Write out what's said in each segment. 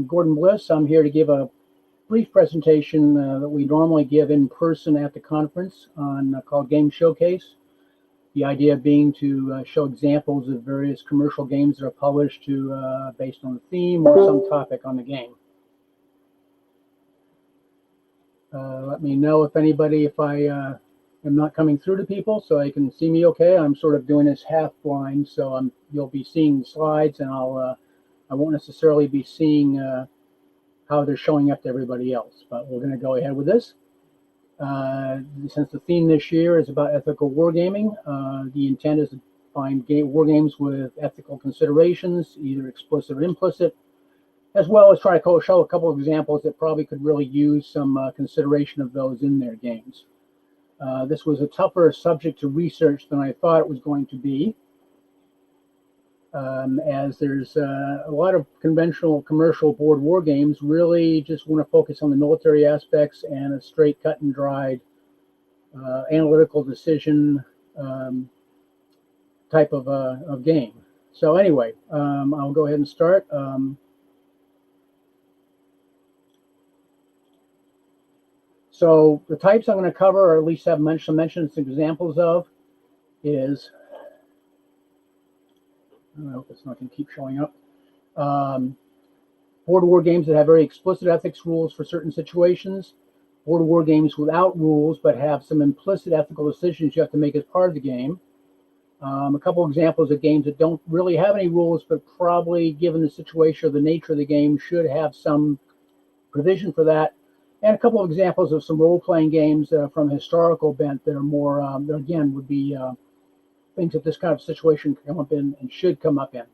I'm Gordon Bliss. I'm here to give a brief presentation that we normally give in person at the conference called Game Showcase. The idea being to show examples of various commercial games that are published based on the theme or some topic on the game. Let me know if I am not coming through to people so they can see me okay. I'm sort of doing this half blind, so you'll be seeing the slides, and I won't necessarily be seeing how they're showing up to everybody else. But we're going to go ahead with this. Since the theme this year is about ethical wargaming, the intent is to find war games with ethical considerations, either explicit or implicit, as well as try to show a couple of examples that probably could really use some consideration of those in their games. This was a tougher subject to research than I thought it was going to be, as there's a lot of conventional commercial board war games really just want to focus on the military aspects and a straight cut and dried analytical decision type of game. So anyway, I'll go ahead and start. So the types I'm going to cover, or at least have mentioned some examples of, is, I hope it's not going to keep showing up, board war games that have very explicit ethics rules for certain situations, board war games without rules but have some implicit ethical decisions you have to make as part of the game. A couple of examples of games that don't really have any rules, but probably, given the situation or the nature of the game, should have some provision for that. And a couple of examples of some role-playing games from historical bent that are more, that again, would be things that this kind of situation can come up in and should come up in.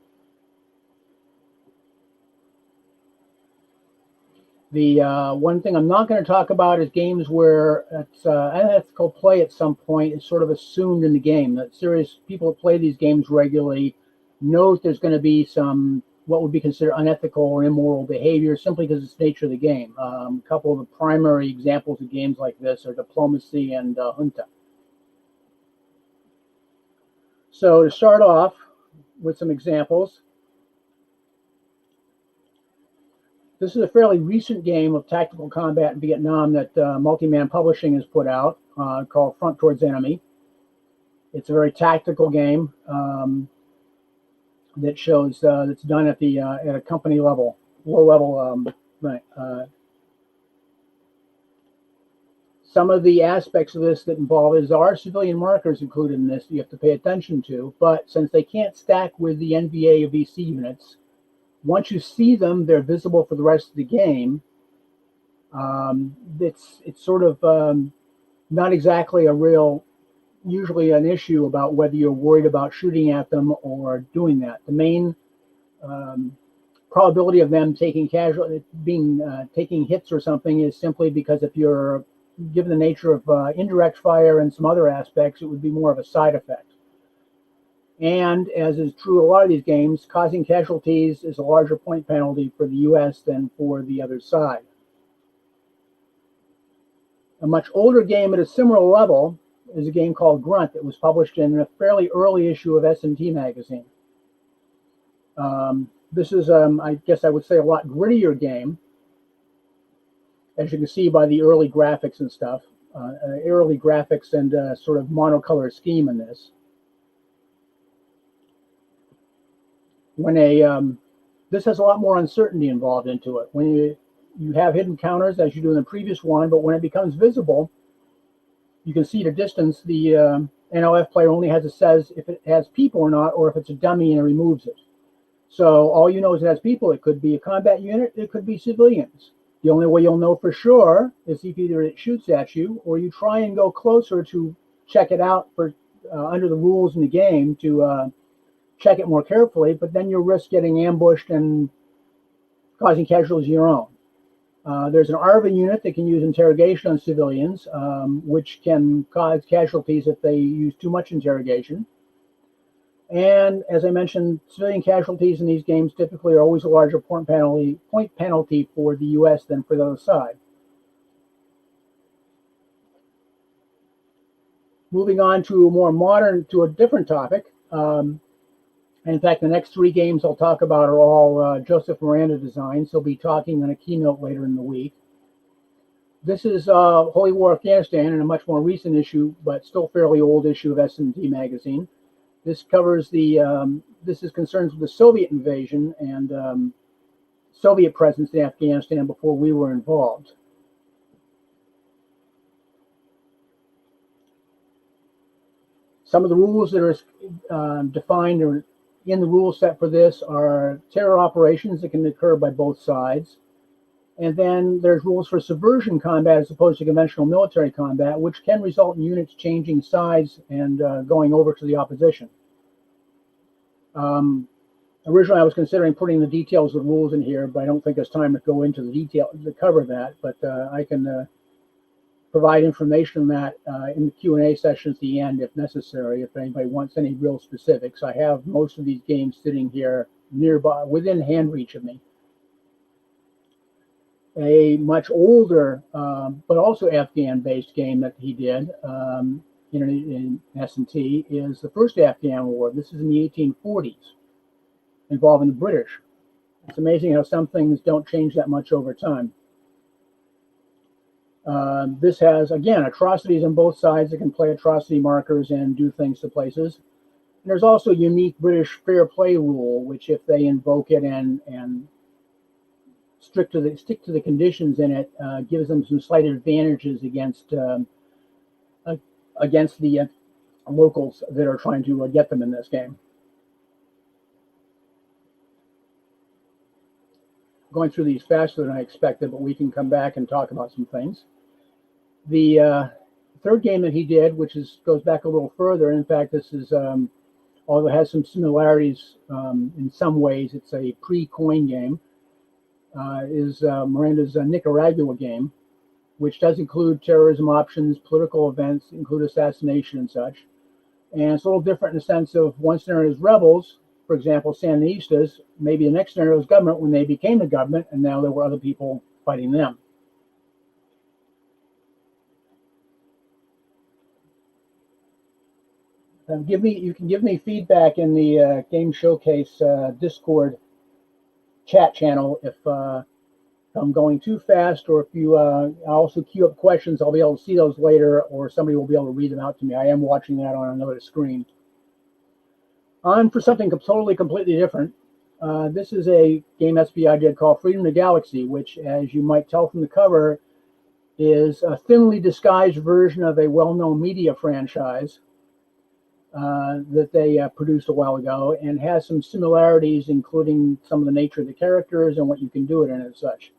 The one thing I'm not going to talk about is games where it's unethical play at some point is sort of assumed in the game. That serious people that play these games regularly know that there's going to be some what would be considered unethical or immoral behavior simply because it's the nature of the game. A couple of the primary examples of games like this are Diplomacy and Junta. So to start off with some examples, this is a fairly recent game of tactical combat in Vietnam that Multi-Man Publishing has put out called Front Towards Enemy. It's a very tactical game that shows that's done at a company level, low level. Some of the aspects of this that involve there are civilian markers included in this that you have to pay attention to, but since they can't stack with the NVA or VC units, once you see them, they're visible for the rest of the game. It's sort of not exactly usually an issue about whether you're worried about shooting at them or doing that. The main probability of them taking hits or something is simply because if you're given the nature of indirect fire and some other aspects, it would be more of a side effect. And as is true of a lot of these games, causing casualties is a larger point penalty for the US than for the other side. A much older game at a similar level is a game called Grunt that was published in a fairly early issue of S&T magazine. This is, I guess I would say, a lot grittier game, as you can see by the early graphics and stuff, early graphics and sort of monocolor scheme in this. This has a lot more uncertainty involved into it. When you have hidden counters, as you do in the previous one, but when it becomes visible, you can see at a distance the NOF player only says if it has people or not, or if it's a dummy and it removes it. So all you know is it has people. It could be a combat unit. It could be civilians. The only way you'll know for sure is if either it shoots at you or you try and go closer to check it out for under the rules in the game to check it more carefully, but then you'll risk getting ambushed and causing casualties of your own. There's an ARVA unit that can use interrogation on civilians, which can cause casualties if they use too much interrogation. And as I mentioned, civilian casualties in these games typically are always a larger point penalty for the US than for the other side. Moving on to a more modern, to a different topic. And in fact, the next 3 games I'll talk about are all Joseph Miranda designs. He'll be talking on a keynote later in the week. This is Holy War Afghanistan in a much more recent issue, but still fairly old issue of S&T magazine. This covers this is concerns with the Soviet invasion and Soviet presence in Afghanistan before we were involved. Some of the rules that are defined or in the rule set for this are terror operations that can occur by both sides. And then there's rules for subversion combat as opposed to conventional military combat, which can result in units changing sides and going over to the opposition. Originally, I was considering putting the details of the rules in here, but I don't think there's time to go into the detail to cover that. But I can provide information on that in the Q&A session at the end if necessary, if anybody wants any real specifics. I have most of these games sitting here nearby, within hand reach of me. A much older, but also Afghan-based game that he did in S&T is the first Afghan War. This is in the 1840s, involving the British. It's amazing how some things don't change that much over time. This has, again, atrocities on both sides that can play atrocity markers and do things to places. And there's also a unique British fair play rule, which if they invoke it and stick to the conditions in it, gives them some slight advantages against the locals that are trying to get them in this game. Going through these faster than I expected, but we can come back and talk about some things. The third game that he did, which goes back a little further, in fact, this is, although it has some similarities in some ways, it's a pre-coin game, is Miranda's Nicaragua game, which does include terrorism options, political events, include assassination and such. And it's a little different in the sense of one scenario is rebels, for example, Sandinistas. Maybe the next scenario is government when they became the government, and now there were other people fighting them. You can give me feedback in the Game Showcase Discord chat channel if I'm going too fast, or if you I'll also queue up questions. I'll be able to see those later, or somebody will be able to read them out to me. I am watching that on another screen. On for something totally completely different. This is a game SBI did called Freedom of the Galaxy, which, as you might tell from the cover, is a thinly disguised version of a well-known media franchise that they produced a while ago, and has some similarities, including some of the nature of the characters and what you can do it in and such.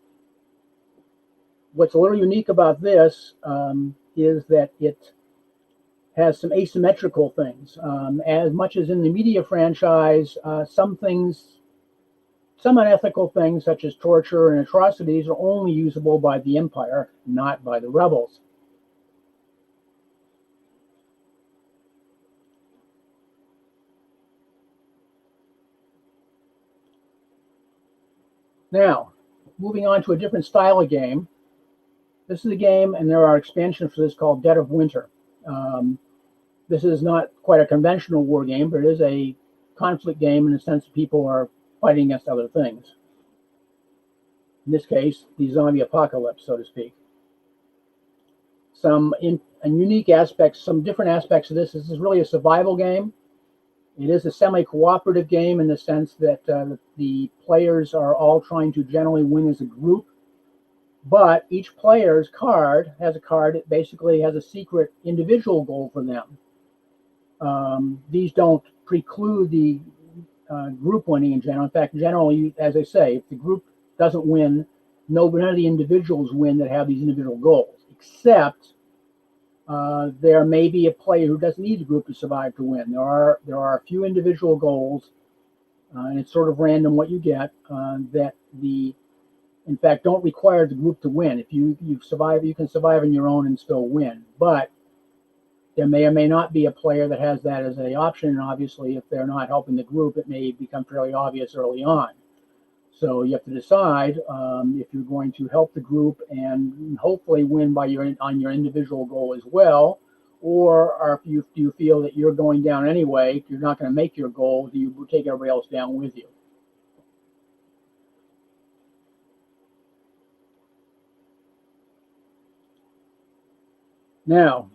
What's a little unique about this is that it has some asymmetrical things. As much as in the media franchise, some unethical things such as torture and atrocities are only usable by the Empire, not by the rebels. Now, moving on to a different style of game. This is a game, and there are expansions for this called Dead of Winter. This is not quite a conventional war game, but it is a conflict game in the sense that people are fighting against other things. In this case, the zombie apocalypse, so to speak. Some unique aspects, some different aspects of this. This is really a survival game. It is a semi-cooperative game in the sense that the players are all trying to generally win as a group, but each player's card has a card that basically has a secret individual goal for them. These don't preclude the group winning in general. In fact, generally, as I say, if the group doesn't win, none of the individuals win that have these individual goals, except there may be a player who doesn't need the group to survive to win. There are a few individual goals, and it's sort of random what you get, that in fact, don't require the group to win. If you survive, you can survive on your own and still win. But there may or may not be a player that has that as an option, and obviously, if they're not helping the group, it may become fairly obvious early on. So you have to decide if you're going to help the group and hopefully win on your individual goal as well, or do you feel that you're going down anyway, you're not going to make your goal, do you take everybody else down with you? Now,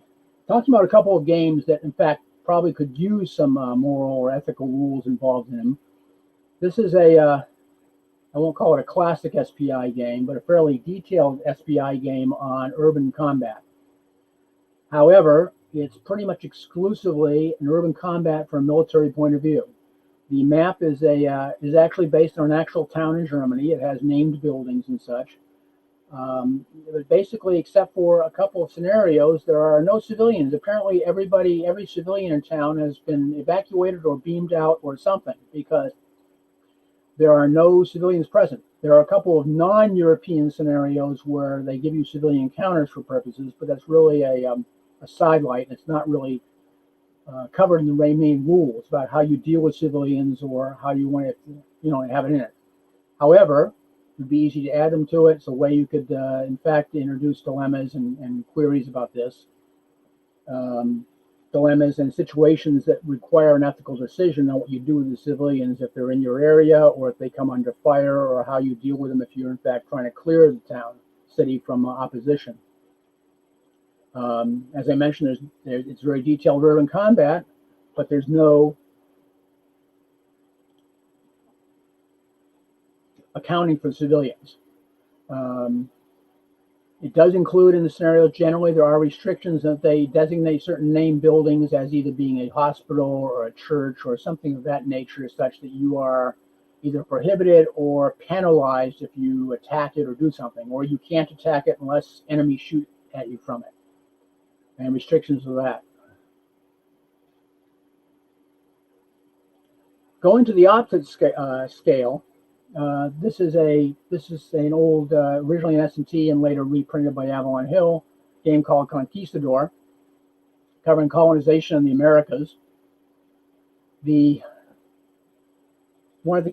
talking about a couple of games that, in fact, probably could use some moral or ethical rules involved in them. This is I won't call it a classic SPI game, but a fairly detailed SPI game on urban combat. However, it's pretty much exclusively an urban combat from a military point of view. The map is actually based on an actual town in Germany. It has named buildings and such. But basically, except for a couple of scenarios, there are no civilians. Apparently, every civilian in town has been evacuated or beamed out or something, because there are no civilians present. There are a couple of non-European scenarios where they give you civilian encounters for purposes, but that's really a sidelight. It's not really covered in the main rules about how you deal with civilians or how you want to, have it in it. However, it would be easy to add them to it. It's a way you could, in fact, introduce dilemmas and queries about this. Dilemmas and situations that require an ethical decision on what you do with the civilians if they're in your area or if they come under fire, or how you deal with them if you're, in fact, trying to clear the town, city from opposition. As I mentioned, it's very detailed urban combat, but there's no accounting for civilians. It does include in the scenario, generally, there are restrictions that they designate certain named buildings as either being a hospital or a church or something of that nature, such that you are either prohibited or penalized if you attack it or do something, or you can't attack it unless enemies shoot at you from it, and restrictions of that. Going to the opposite scale, this is an old, originally an S&T and later reprinted by Avalon Hill, game called Conquistador, covering colonization in the Americas. One of the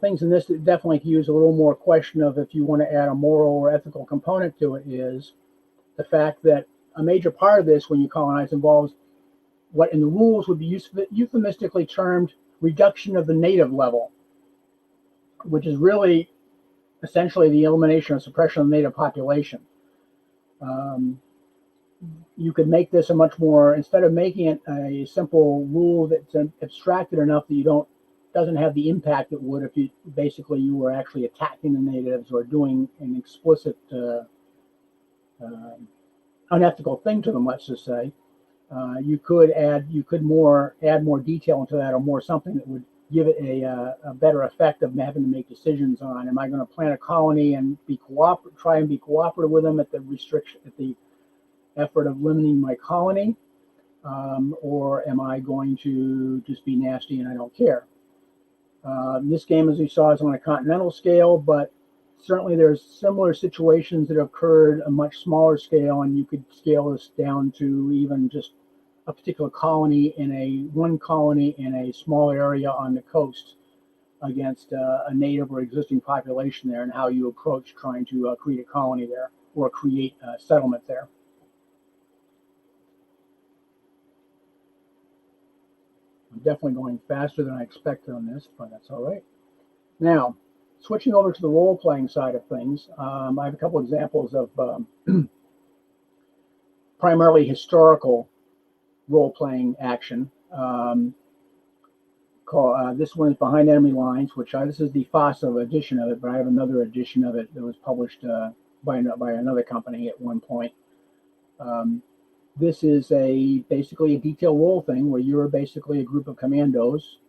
things in this that definitely could use a little more question of if you want to add a moral or ethical component to it is the fact that a major part of this, when you colonize, involves what in the rules would be euphemistically termed reduction of the native level, which is really essentially the elimination or suppression of the native population. You could make this a much more, instead of making it a simple rule that's abstracted enough that doesn't have the impact it would if you were actually attacking the natives or doing an explicit unethical thing to them, let's just say. You could add more detail into that, or more something that would give it a better effect of having to make decisions on, am I going to plant a colony and try and be cooperative with them at the effort of limiting my colony, or am I going to just be nasty and I don't care? This game, as we saw, is on a continental scale, but certainly there's similar situations that occurred a much smaller scale, and you could scale this down to even just a particular colony one colony in a small area on the coast against a native or existing population there, and how you approach trying to create a colony there or create a settlement there. I'm definitely going faster than I expected on this, but that's all right. Now, switching over to the role-playing side of things, I have a couple examples of primarily historical role-playing action. This one is Behind Enemy Lines, which this is the FASA edition of it, but I have another edition of it that was published by another company at one point. This is basically a detail role thing where you're basically a group of commandos.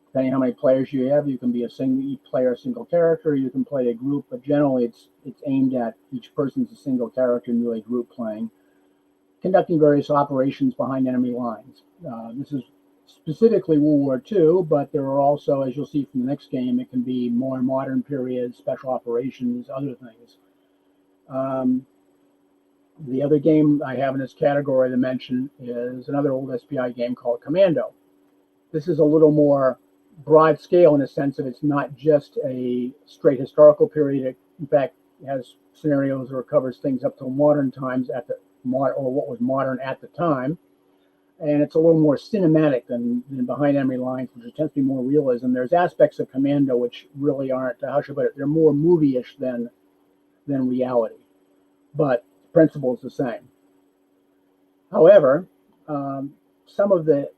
Depending on how many players you have, you can be a single character, you can play a group, but generally it's aimed at each person's a single character and really group playing, conducting various operations behind enemy lines. This is specifically World War II, but there are also, as you'll see from the next game, it can be more modern period, special operations, other things. The other game I have in this category to mention is another old SPI game called Commando. This is a little more broad scale in the sense of it's not just a straight historical period. It, in fact, has scenarios or covers things up till modern times at the or what was modern at the time. And it's a little more cinematic than Behind Enemy Lines, which tends to be more realism. There's aspects of Commando which really aren't, how should I put it, they're more movie-ish than reality. But the principle is the same. However, some of the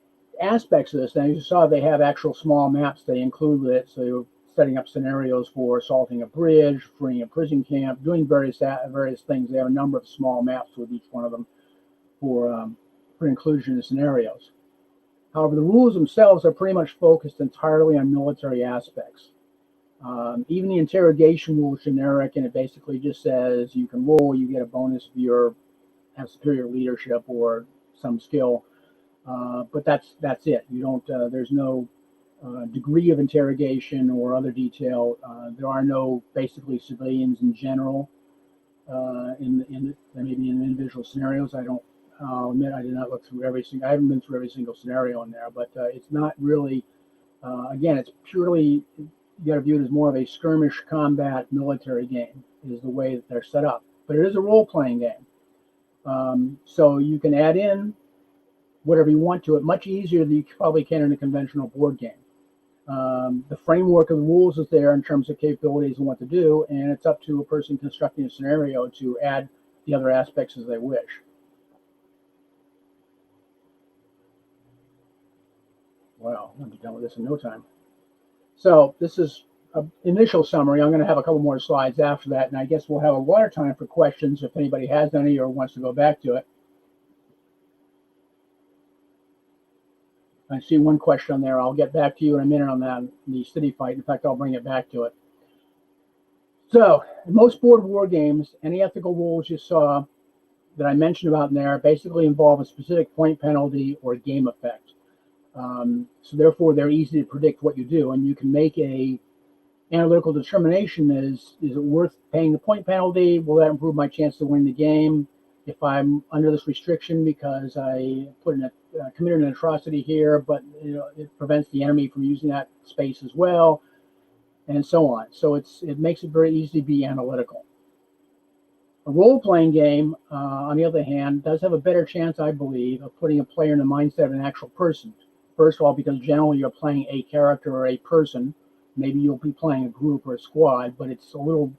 aspects of this thing, you saw they have actual small maps they include with it. So you're setting up scenarios for assaulting a bridge, freeing a prison camp, doing various things. They have a number of small maps with each one of them for inclusion in scenarios. However, the rules themselves are pretty much focused entirely on military aspects. Even the interrogation rule is generic, and it basically just says you can roll, you get a bonus if you have superior leadership or some skill, but that's it. You don't. There's no degree of interrogation or other detail. There are no basically civilians in general maybe in individual scenarios. I'll admit I did not look through I haven't been through every single scenario in there, but it's not really. Again, it's purely. You got to view it as more of a skirmish combat military game. Is the way that they're set up, but it is a role-playing game. So you can add in whatever you want to it much easier than you probably can in a conventional board game. The framework of the rules is there in terms of capabilities and what to do, and it's up to a person constructing a scenario to add the other aspects as they wish. Wow, I'll be done with this in no time. So this is an initial summary. I'm going to have a couple more slides after that, and I guess we'll have a lot of time for questions if anybody has any or wants to go back to it. I see one question on there. I'll get back to you in a minute on that, the city fight. In fact, I'll bring it back to it. So in most board war games, any ethical rules you saw that I mentioned about in there basically involve a specific point penalty or game effect. So therefore, they're easy to predict what you do, and you can make a analytical determination: is it worth paying the point penalty? Will that improve my chance to win the game? If I'm under this restriction because I committed an atrocity here, but it prevents the enemy from using that space as well, and so on. So it makes it very easy to be analytical. A role-playing game, on the other hand, does have a better chance, I believe, of putting a player in the mindset of an actual person. First of all, because generally you're playing a character or a person. Maybe you'll be playing a group or a squad, but it's a little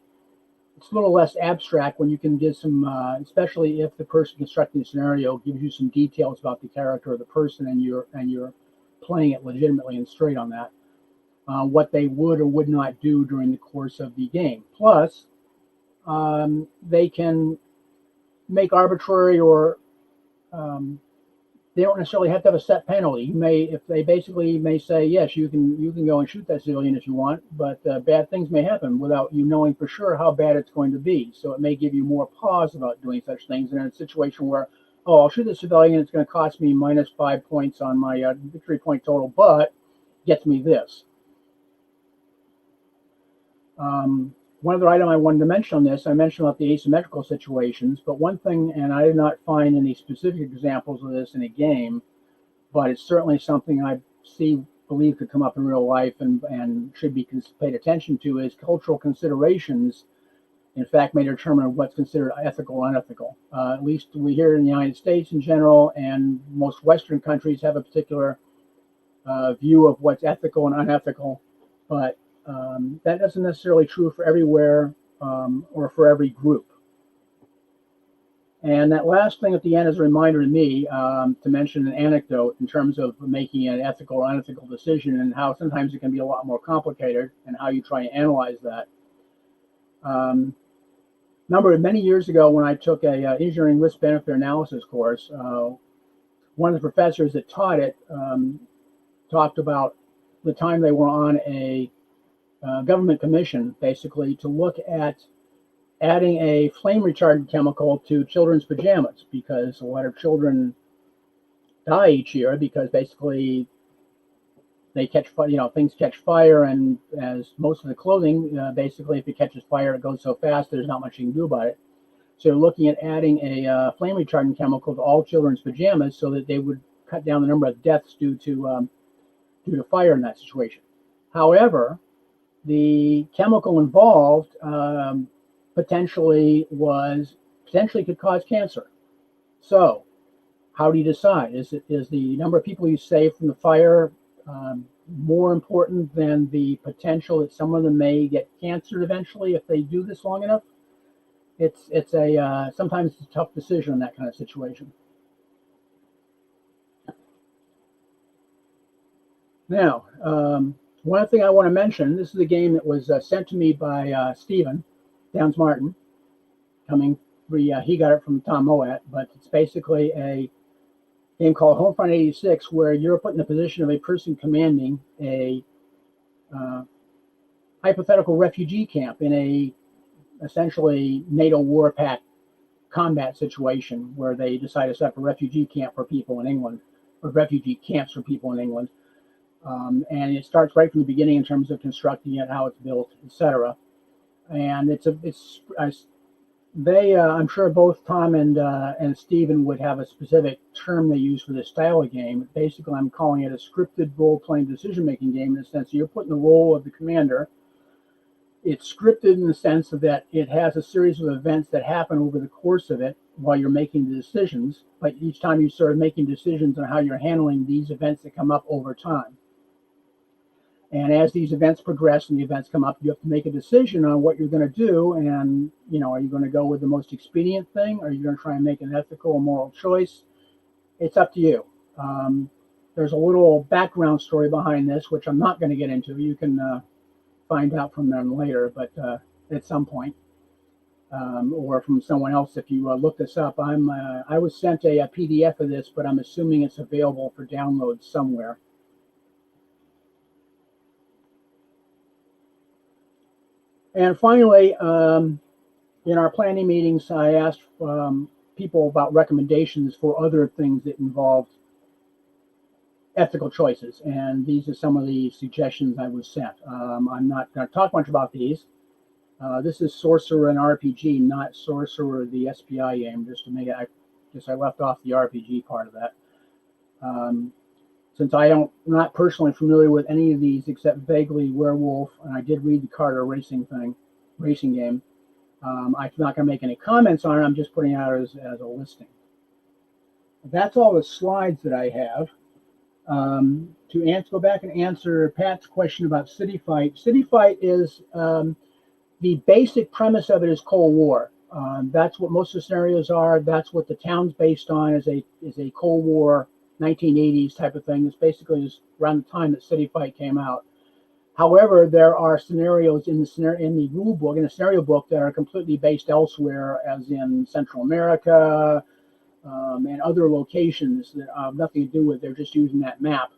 less abstract when you can give some, especially if the person constructing the scenario gives you some details about the character or the person, and you're playing it legitimately and straight on that, what they would or would not do during the course of the game. Plus, they can make arbitrary or they don't necessarily have to have a set penalty. If they basically may say, yes, you can go and shoot that civilian if you want, but bad things may happen without you knowing for sure how bad it's going to be. So it may give you more pause about doing such things. And in a situation where, oh, I'll shoot the civilian, it's going to cost me -5 points on my victory point total, but gets me this. One other item I wanted to mention on this, I mentioned about the asymmetrical situations, but one thing, and I did not find any specific examples of this in a game, but it's certainly something I believe could come up in real life and should be paid attention to, is cultural considerations, in fact, may determine what's considered ethical or unethical. At least we here in the United States in general, and most Western countries have a particular view of what's ethical and unethical, but that isn't necessarily true for everywhere or for every group. And that last thing at the end is a reminder to me to mention an anecdote in terms of making an ethical or unethical decision, and how sometimes it can be a lot more complicated and how you try and analyze that. Many years ago when I took a engineering risk-benefit analysis course, one of the professors that taught it talked about the time they were on a government commission, basically, to look at adding a flame retardant chemical to children's pajamas, because a lot of children die each year because basically they catch fire, things catch fire, and as most of the clothing, basically, if it catches fire, it goes so fast, there's not much you can do about it. So looking at adding a flame retardant chemical to all children's pajamas so that they would cut down the number of deaths due to fire in that situation. However, the chemical involved potentially could cause cancer. So how do you decide? Is the number of people you save from the fire more important than the potential that some of them may get cancer eventually if they do this long enough? It's a sometimes it's a tough decision in that kind of situation. Now, one thing I want to mention, this is a game that was sent to me by Stephen Downs Martin, he got it from Tom Moet, but it's basically a game called Homefront 86, where you're put in the position of a person commanding a hypothetical refugee camp in a essentially NATO war pact combat situation where they decide to set up a refugee camp for people in England, or refugee camps for people in England. And it starts right from the beginning in terms of constructing it, how it's built, etc. And I'm sure both Tom and Stephen would have a specific term they use for this style of game. Basically, I'm calling it a scripted role-playing decision-making game in the sense that you're put in the role of the commander. It's scripted in the sense that it has a series of events that happen over the course of it while you're making the decisions, but each time you sort of making decisions on how you're handling these events that come up over time. And as these events progress and the events come up, you have to make a decision on what you're going to do. And, are you going to go with the most expedient thing? Or are you going to try and make an ethical or moral choice? It's up to you. There's a little background story behind this, which I'm not going to get into. You can find out from them later, but at some point, or from someone else if you look this up. I was sent a PDF of this, but I'm assuming it's available for download somewhere. And finally, in our planning meetings, I asked people about recommendations for other things that involved ethical choices, and these are some of the suggestions I was sent. I'm not going to talk much about these. This is Sorcerer and RPG, not Sorcerer the SPI game, just to make it, I left off the RPG part of that. Since I'm not personally familiar with any of these except vaguely Werewolf, and I did read the Carter racing game, I'm not going to make any comments on it. I'm just putting it out as a listing. That's all the slides that I have. To go back and answer Pat's question about City Fight. City Fight is the basic premise of it is Cold War. That's what most of the scenarios are. That's what the town's based on, is a Cold War 1980s type of thing. It's basically around the time that City Fight came out. However, there are scenarios in the rule book, in the scenario book, that are completely based elsewhere, as in Central America and other locations that have nothing to do with. They're just using that map,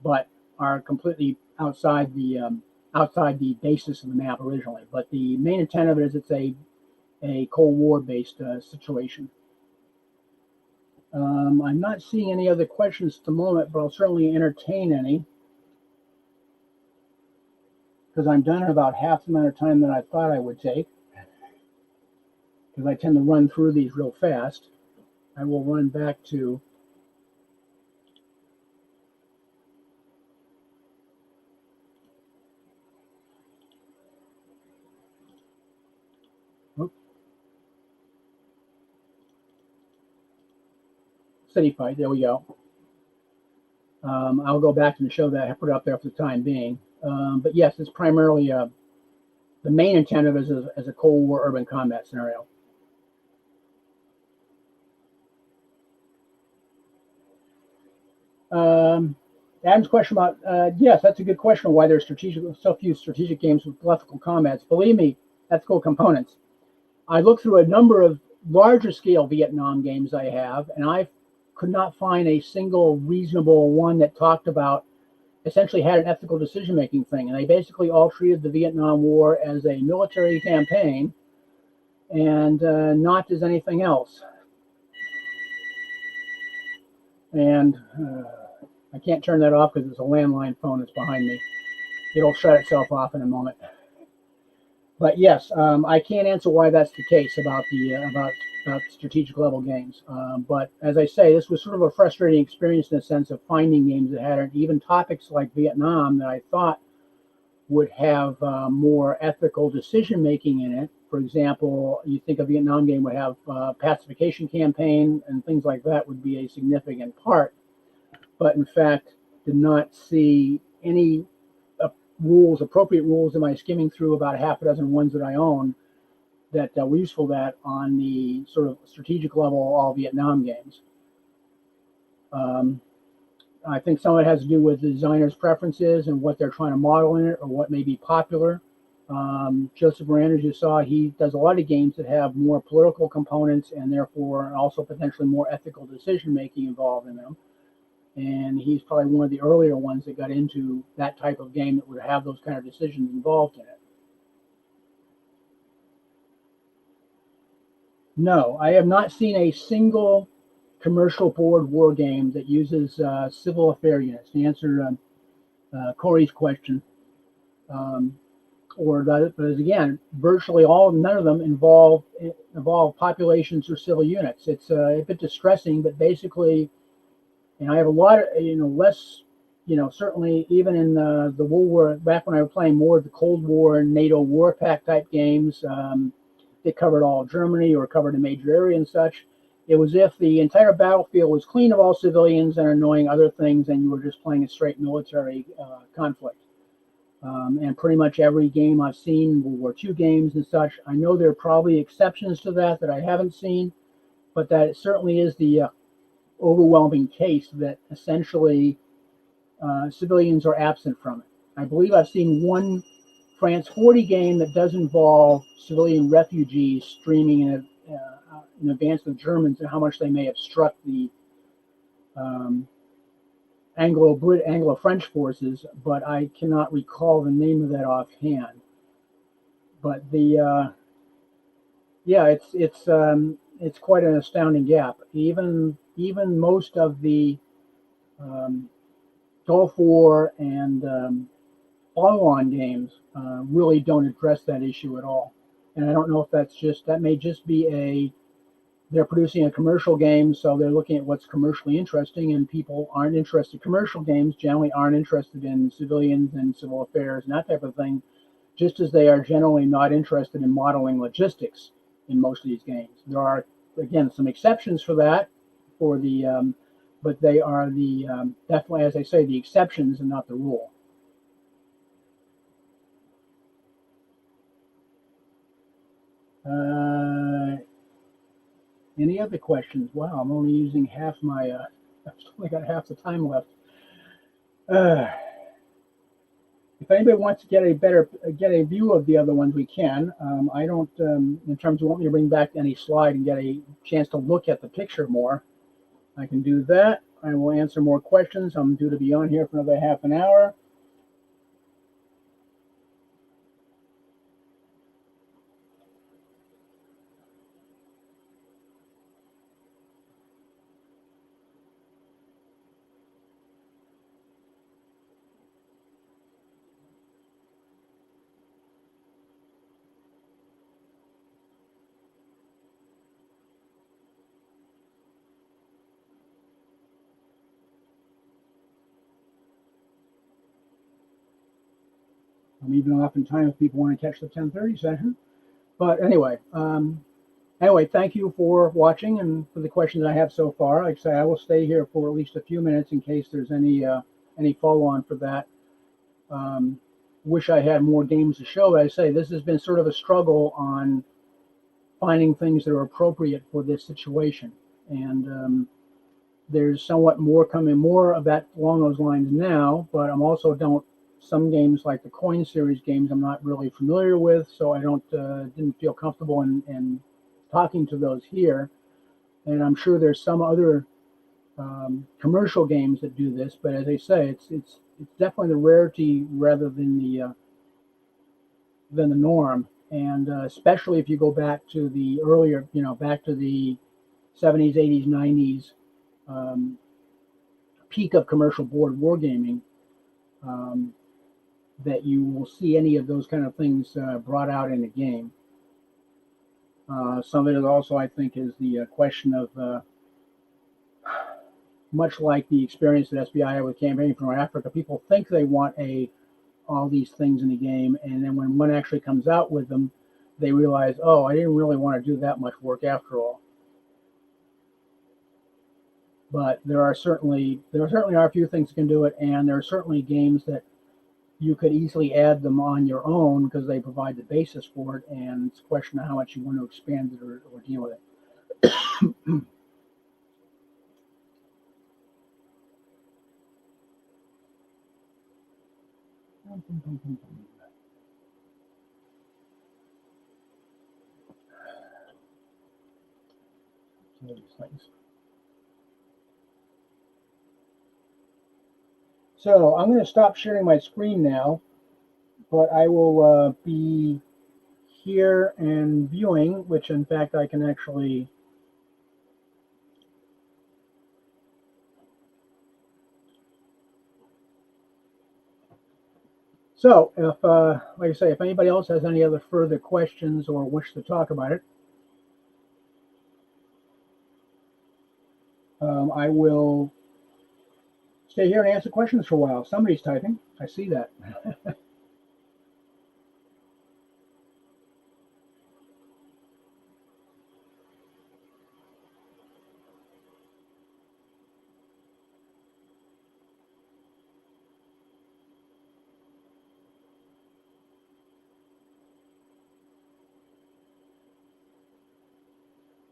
but are completely outside the basis of the map originally. But the main intent of it is it's a Cold War based situation. I'm not seeing any other questions at the moment, but I'll certainly entertain any, because I'm done in about half the amount of time that I thought I would take, because I tend to run through these real fast. I will run back to City Fight. There we go. I'll go back and show that. I put it up there for the time being. But yes, it's primarily the main intent of it is as a Cold War urban combat scenario. Adam's question about yes, that's a good question. Why there's so few strategic games with lethal combats? Believe me, ethical components. I looked through a number of larger scale Vietnam games I have, and I could not find a single reasonable one that talked about, essentially had an ethical decision-making thing. And they basically all treated the Vietnam War as a military campaign and not as anything else. And I can't turn that off because it's a landline phone that's behind me. It'll shut itself off in a moment. But yes, I can't answer why that's the case about strategic level games. But as I say, this was sort of a frustrating experience in the sense of finding games that had even topics like Vietnam that I thought would have more ethical decision making in it, For example, you think a Vietnam game would have pacification campaign and things like that would be a significant part, but in fact did not see any rules, appropriate rules, in my skimming through about half a dozen ones that I own that were useful that on the sort of strategic level all Vietnam games. I think some of it has to do with the designer's preferences and what they're trying to model in it or what may be popular. Joseph Moran, as you saw, he does a lot of games that have more political components and therefore also potentially more ethical decision making involved in them. And he's probably one of the earlier ones that got into that type of game that would have those kind of decisions involved in it. No, I have not seen a single commercial board war game that uses civil affair units. To answer Corey's question, or that, but again, virtually none of them involve populations or civil units. It's a bit distressing, but basically, and I have a lot of, less, certainly even in the World War, back when I was playing more of the Cold War and NATO war pack type games, that covered all of Germany or covered a major area and such. It was if the entire battlefield was clean of all civilians and annoying other things, and you were just playing a straight military conflict. And pretty much every game I've seen, World War II games and such, I know there are probably exceptions to that I haven't seen, but that it certainly is the overwhelming case that essentially civilians are absent from it. I believe I've seen one France 40 game that does involve civilian refugees streaming in advance of the Germans and how much they may obstruct the Anglo-French forces, but I cannot recall the name of that offhand. But it's quite an astounding gap. Even most of the Gulf War and follow-on games really don't address that issue at all. And I don't know if that may just be they're producing a commercial game, so they're looking at what's commercially interesting, and people aren't interested. Commercial games generally aren't interested in civilians and civil affairs and that type of thing, just as they are generally not interested in modeling logistics in most of these games. There are, again, some exceptions for that, but they are definitely, as I say, the exceptions and not the rule. Any other questions? Wow, I'm only using half my, I've only got half the time left. If anybody wants to get a view of the other ones, we can. I don't, in terms of want me to bring back any slide and get a chance to look at the picture more, I can do that. I will answer more questions. I'm due to be on here for another half an hour. I'm even oftentimes people want to catch the 10:30 session. But anyway, thank you for watching and for the questions I have so far. Like I say, I will stay here for at least a few minutes in case there's any follow-on for that. Wish I had more games to show. But I say this has been sort of a struggle on finding things that are appropriate for this situation. And there's somewhat more coming, more of that along those lines now, but I'm also some games like the Coin Series games I'm not really familiar with, so I didn't feel comfortable in talking to those here. And I'm sure there's some other commercial games that do this, but as I say, it's definitely the rarity rather than the norm. And especially if you go back to the earlier, back to the 70s, 80s, 90s peak of commercial board wargaming, that you will see any of those kind of things brought out in a game. Some of it also, I think, is the question of, much like the experience that SBI had with Campaigning for Africa, people think they want all these things in a game, and then when one actually comes out with them, they realize, oh, I didn't really want to do that much work after all. But there certainly are a few things that can do it, and there are certainly games that you could easily add them on your own because they provide the basis for it, and it's a question of how much you want to expand it or deal with it. So I'm going to stop sharing my screen now, but I will be here and viewing, which in fact I can actually so if like I say, if anybody else has any other further questions or wish to talk about it, I will stay here and answer questions for a while. Somebody's typing. I see that.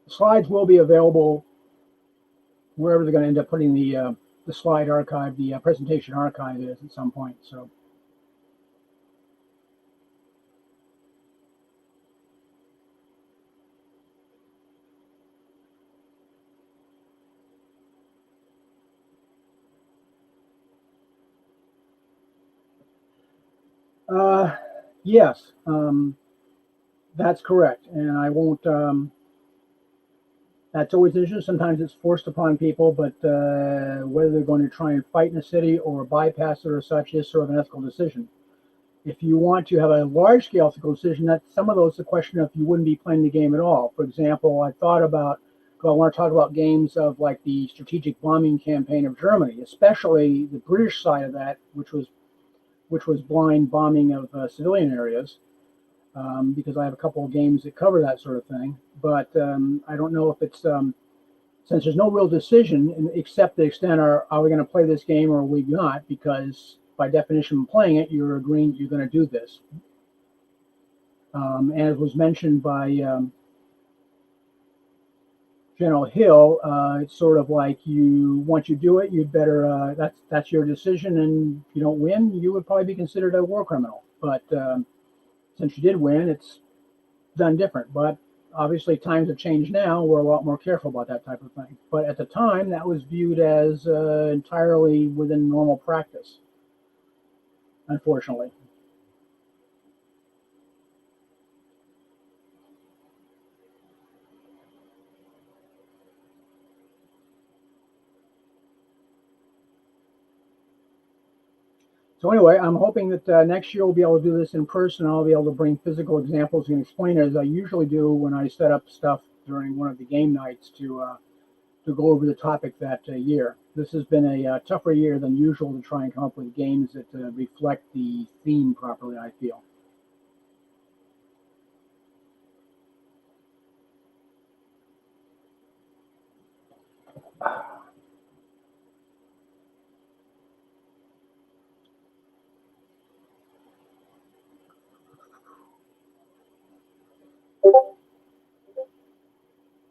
The slides will be available wherever they're going to end up putting the slide archive, the presentation archive is at some point. So. Yes, that's correct, and I won't. That's always an issue. Sometimes it's forced upon people, but whether they're going to try and fight in a city or bypass it or such is sort of an ethical decision. If you want to have a large-scale ethical decision, that's some of those the question of if you wouldn't be playing the game at all. For example, I thought about. I want to talk about games of like the strategic bombing campaign of Germany, especially the British side of that, which was blind bombing of civilian areas. Because I have a couple of games that cover that sort of thing. But I don't know if it's, since there's no real decision except the extent are we going to play this game or are we not? Because by definition, playing it, you're agreeing you're going to do this. And it was mentioned by General Hill, it's sort of like once you do it, you'd better, that's your decision, and if you don't win, you would probably be considered a war criminal. But since you did win, it's done different. But obviously times have changed now. We're a lot more careful about that type of thing. But at the time, that was viewed as entirely within normal practice, unfortunately. So anyway, I'm hoping that next year we'll be able to do this in person. I'll be able to bring physical examples and explain it as I usually do when I set up stuff during one of the game nights to go over the topic that year. This has been a tougher year than usual to try and come up with games that reflect the theme properly, I feel.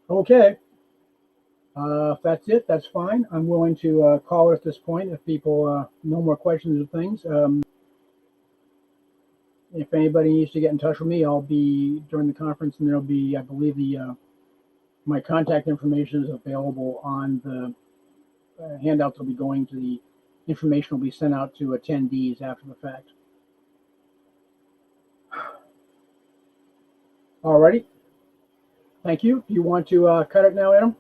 Okay. If that's it, that's fine. I'm willing to call it at this point if people no more questions or things. If anybody needs to get in touch with me, I'll be during the conference, and there'll be, I believe, my contact information is available on the handout that'll be going to the information will be sent out to attendees after the fact. Alrighty. Thank you. You want to cut it now, Adam?